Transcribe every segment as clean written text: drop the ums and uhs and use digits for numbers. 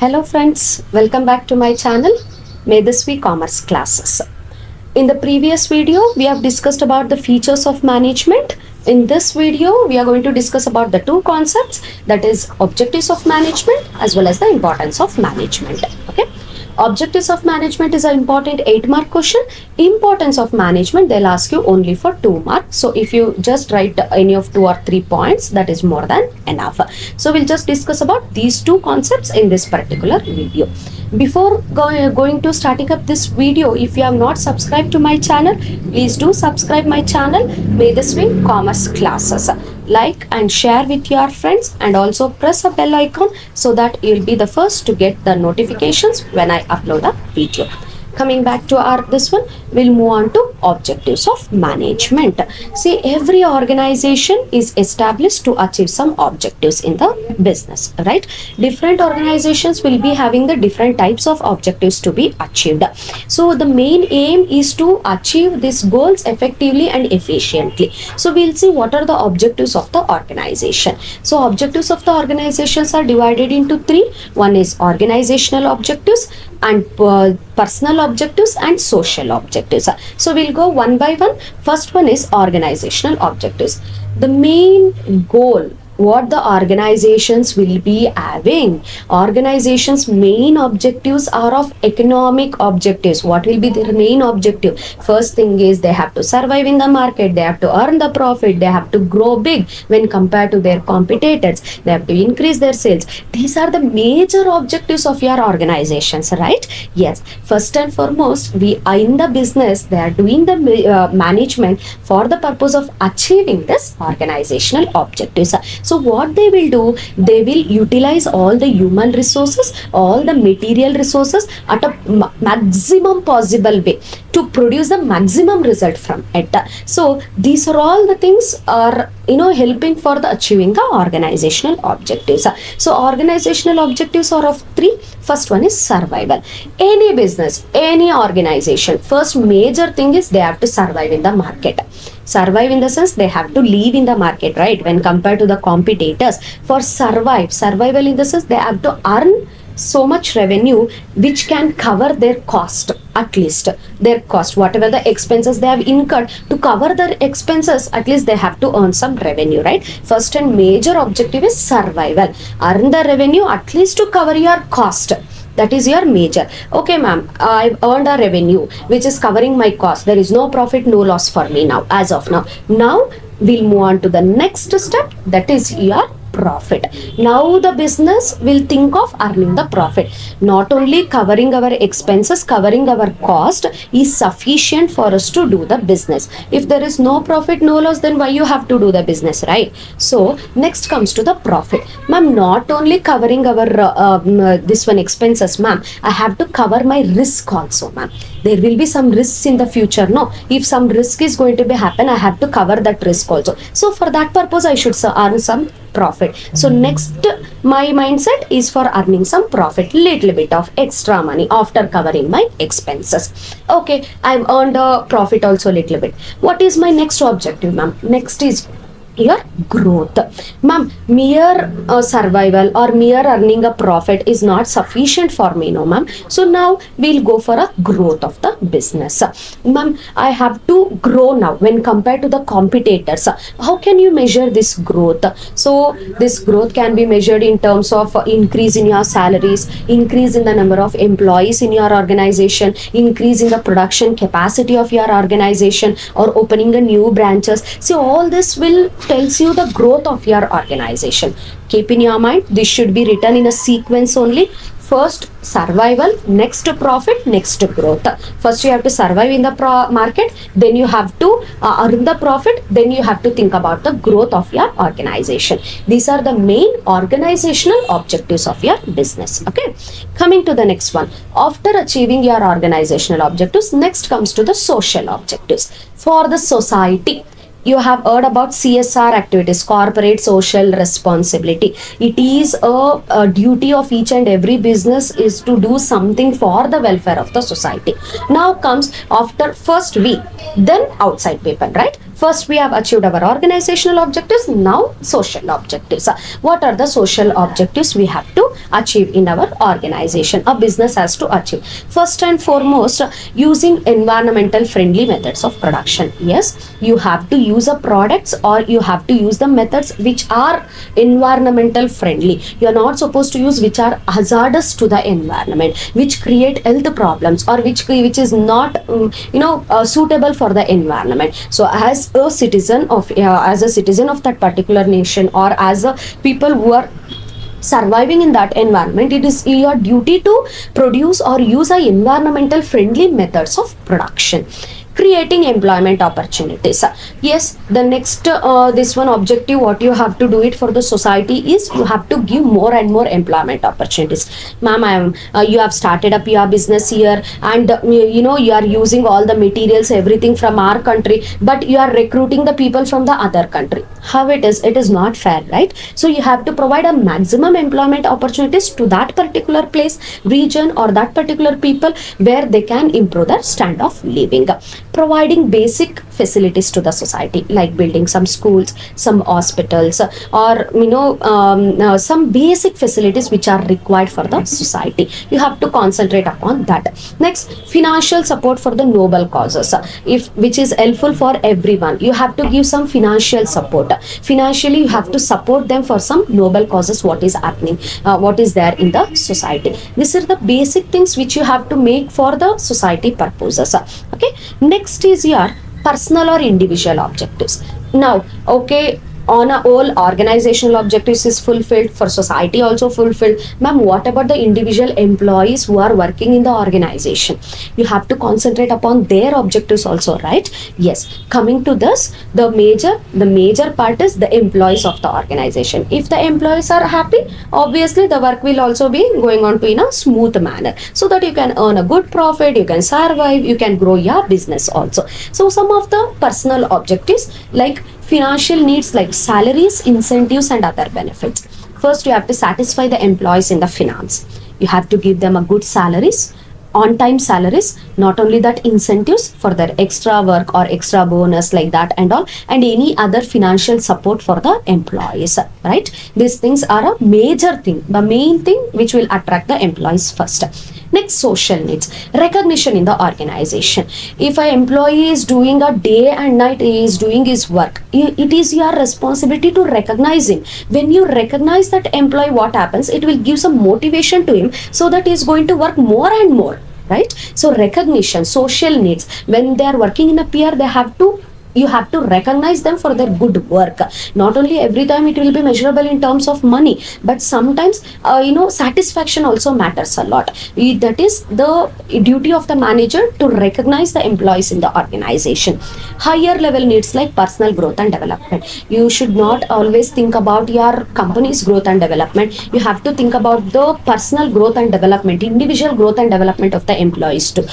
Hello friends, welcome back to my channel. May this be commerce classes. In the previous video, we have discussed about the features of management. In this video, we are going to discuss about the two concepts, that is objectives of management as well as the importance of management. Okay. Objectives of management is an important 8-mark question. Importance of management, they'll ask you only for 2 marks. So if you just write any of 2 or 3 points, that is more than enough. So we'll just discuss about these two concepts in this particular video. Before going to starting up this video, if you have not subscribed to my channel, please do subscribe my channel. May this be commerce classes. Like and share with your friends and also press a bell icon so that you'll be the first to get the notifications when I upload a video. Coming back to this one, we'll move on to objectives of management. See, every organization is established to achieve some objectives in the business, right? Different organizations will be having the different types of objectives to be achieved. So the main aim is to achieve these goals effectively and efficiently. So we'll see what are the objectives of the organization. So objectives of the organizations are divided into 3. One is organizational objectives and personal objectives and social objectives. So we'll go one by one. First one is organizational objectives. The main goal what the organizations will be having. Organizations' main objectives are of economic objectives. What will be their main objective? First thing is they have to survive in the market, they have to earn the profit, they have to grow big when compared to their competitors, they have to increase their sales. These are the major objectives of your organizations, right? Yes, first and foremost, we are in the business, they are doing the management for the purpose of achieving this organizational objectives. So what they will do, they will utilize all the human resources, all the material resources at a maximum possible way to produce the maximum result from it. So these are all the things are helping for the achieving the organizational objectives. So organizational objectives are of 3. First one is survival. Any business, any organization, first major thing is they have to survive in the market. Survive in the sense they have to live in the market, right? When compared to the competitors, for survival in the sense they have to earn so much revenue which can cover their cost, at least their cost, whatever the expenses they have incurred, to cover their expenses, at least they have to earn some revenue, right? First and major objective is survival. Earn the revenue at least to cover your cost. That is your major. Okay, ma'am, I've earned a revenue which is covering my cost. There is no profit, no loss for me now, as of now. Now, we'll move on to the next step, that is your profit. Now the business will think of earning the profit. Not only covering our expenses, covering our cost is sufficient for us to do the business. If there is no profit, no loss, then why you have to do the business, right? So next comes to the profit. Ma'am, not only covering our this one expenses, ma'am, I have to cover my risk also, ma'am. There will be some risks in the future, no? If some risk is going to be happen, I have to cover that risk also. So for that purpose, I should earn some profit. So next, my mindset is for earning some profit, little bit of extra money after covering my expenses. Okay, I've earned a profit also little bit. What is my next objective, ma'am? Next is your growth. Ma'am, mere survival or mere earning a profit is not sufficient for me, no ma'am. So now we'll go for a growth of the business. Ma'am, I have to grow now when compared to the competitors. How can you measure this growth? So this growth can be measured in terms of increase in your salaries, increase in the number of employees in your organization, increase in the production capacity of your organization, or opening a new branches. So all this will tells you the growth of your organization. Keep in your mind, this should be written in a sequence only. First survival, next profit, next growth. First you have to survive in the market, then you have to earn the profit, then you have to think about the growth of your organization. These are the main organizational objectives of your business. Okay, coming to the next one. After achieving your organizational objectives, next comes to the social objectives for the society. You have heard about CSR activities, corporate social responsibility. It is a duty of each and every business is to do something for the welfare of the society. Now comes after first we, then outside people, right? First, we have achieved our organizational objectives. Now, social objectives. What are the social objectives we have to achieve in our organization? A business has to achieve. First and foremost, using environmental friendly methods of production. Yes, you have to use a products, or you have to use the methods which are environmental friendly. You are not supposed to use which are hazardous to the environment, which create health problems, or which is not suitable for the environment. So as a citizen of that particular nation, or as a people who are surviving in that environment, it is your duty to produce or use a environmental friendly methods of production. Creating employment opportunities. Yes, the next this one objective, what you have to do it for the society is you have to give more and more employment opportunities. Ma'am, you have started up your business here, and you are using all the materials, everything from our country, but you are recruiting the people from the other country. How it is not fair, right? So you have to provide a maximum employment opportunities to that particular place, region, or that particular people, where they can improve their standard of living. Providing basic facilities to the society, like building some schools, some hospitals, or some basic facilities which are required for the society. You have to concentrate upon that. Next, financial support for the noble causes, which is helpful for everyone. You have to give some financial support. Financially, you have to support them for some noble causes, what is happening, what is there in the society. These are the basic things which you have to make for the society purposes. Okay, next is your personal or individual objectives. Now, okay, on a whole, organizational objectives is fulfilled, for society also fulfilled. Ma'am, what about the individual employees who are working in the organization? You have to concentrate upon their objectives also, right? Yes, coming to this, the major part is the employees of the organization. If the employees are happy, obviously the work will also be going on to in a smooth manner, so that you can earn a good profit, you can survive, you can grow your business also. So some of the personal objectives, like financial needs, like salaries, incentives, and other benefits. First, you have to satisfy the employees in the finance. You have to give them a good salaries, on time salaries, not only that, incentives for their extra work or extra bonus, like that and all, and any other financial support for the employees, right? These things are a major thing, the main thing which will attract the employees first. Next, social needs, recognition in the organization. If an employee is doing a day and night, he is doing his work, it is your responsibility to recognize him. When you recognize that employee, what happens? It will give some motivation to him, so that he is going to work more and more, right? So recognition, social needs. When they are working in a peer, you have to recognize them for their good work. Not only every time it will be measurable in terms of money, but sometimes satisfaction also matters a lot. That is the duty of the manager, to recognize the employees in the organization. Higher level needs, like personal growth and development. You should not always think about your company's growth and development. You have to think about the personal growth and development, individual growth and development of the employees too.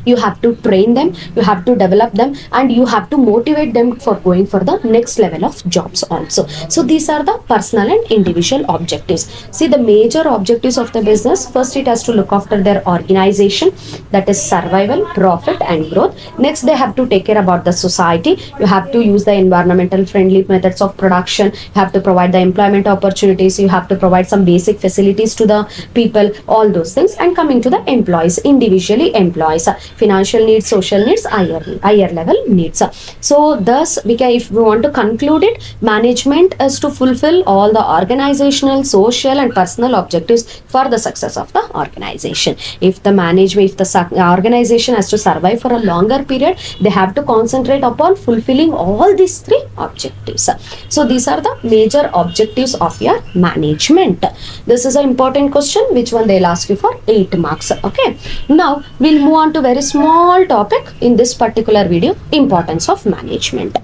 You have to train them, you have to develop them, and you have to motivate them for going for the next level of jobs also. So these are the personal and individual objectives. See, the major objectives of the business: first, it has to look after their organization, that is survival, profit, and growth. Next, they have to take care about the society. You have to use the environmental friendly methods of production. You have to provide the employment opportunities. You have to provide some basic facilities to the people, all those things. And coming to the employees, individually employees, financial needs, social needs, higher level needs. So thus, if we want to conclude it, management is to fulfill all the organizational, social, and personal objectives for the success of the organization. If the organization has to survive for a longer period, they have to concentrate upon fulfilling all these three objectives. So these are the major objectives of your management. This is an important question, which one they'll ask you for 8 marks. Okay, now we'll move on to very small topic in this particular video: importance of management.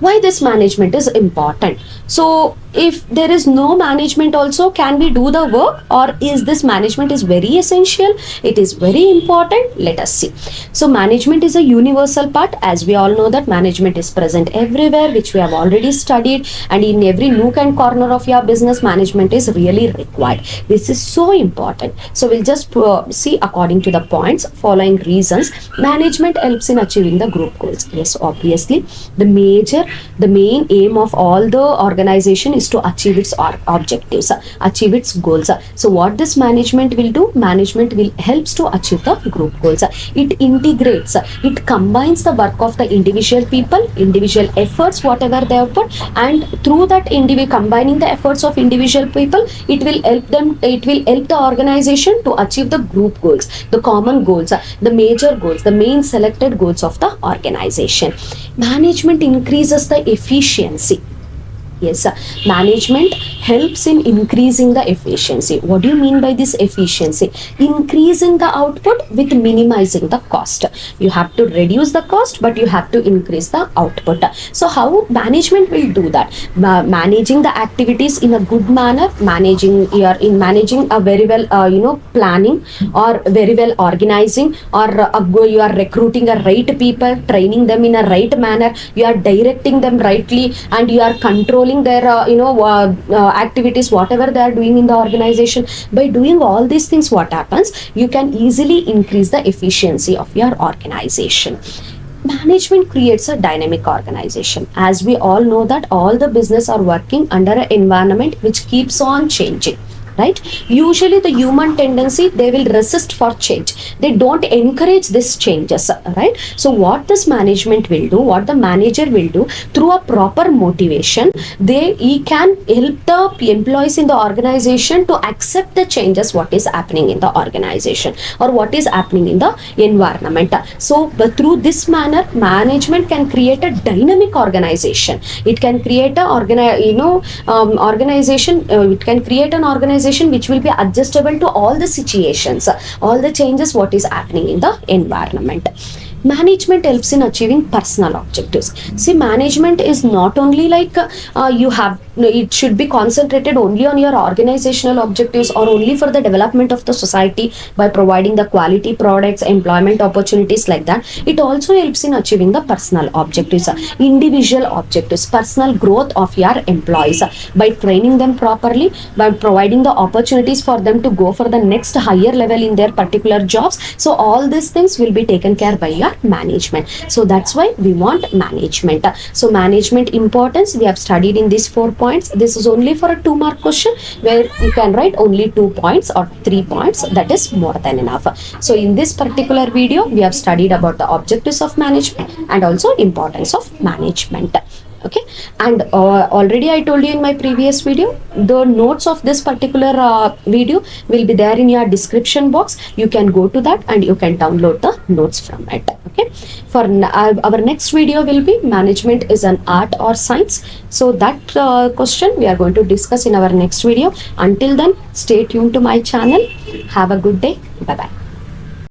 Why this management is important? So if there is no management also, can we do the work, or is this management is very essential? It is very important. Let us see. So management is a universal part. As we all know that management is present everywhere, which we have already studied, and in every nook and corner of your business, management is really required. This is so important. So we'll just see according to the points following reasons management helps in achieving the group goals. Yes, obviously the main aim of all the organization is to achieve its objectives, achieve its goals. So what this management will do? Management will helps to achieve the group goals. It integrates, it combines the work of the individual people, individual efforts, whatever they have put, and through that combining the efforts of individual people, it will help the organization to achieve the group goals, the common goals, the major goals, the main selected goals of the organization. Management increases the efficiency. Yes, management helps in increasing the efficiency. What do you mean by this efficiency? Increasing the output with minimizing the cost. You have to reduce the cost, but you have to increase the output. So how management will do that? Managing the activities in a good manner, managing a very well planning, or very well organizing, or you are recruiting a right people, training them in a right manner, you are directing them rightly, and you are controlling their activities, whatever they are doing in the organization. By doing all these things, what happens? You can easily increase the efficiency of your organization. Management creates a dynamic organization. As we all know that all the business are working under an environment which keeps on changing, right? Usually the human tendency, they will resist for change. They don't encourage these changes, right? So what this management will do, what the manager will do, through a proper motivation, he can help the employees in the organization to accept the changes, what is happening in the organization or what is happening in the environment. So through this manner, management can create a dynamic organization. It can create a organization. It can create an organization which will be adjustable to all the situations, all the changes what is happening in the environment. Management helps in achieving personal objectives. See, management is not only like it should be concentrated only on your organizational objectives or only for the development of the society by providing the quality products, employment opportunities, like that. It also helps in achieving the personal objectives, individual objectives, personal growth of your employees, by training them properly, by providing the opportunities for them to go for the next higher level in their particular jobs. So all these things will be taken care by your management. So that's why we want management. So management importance we have studied in these 4 points. This is only for a 2-mark question where you can write only 2 points or 3 points. That is more than enough. So in this particular video we have studied about the objectives of management and also importance of management. Okay, and already I told you in my previous video, the notes of this particular video will be there in your description box. You can go to that and you can download the notes from it. Okay, for our next video will be management is an art or science. So that question we are going to discuss in our next video. Until then, stay tuned to my channel. Have a good day. Bye bye.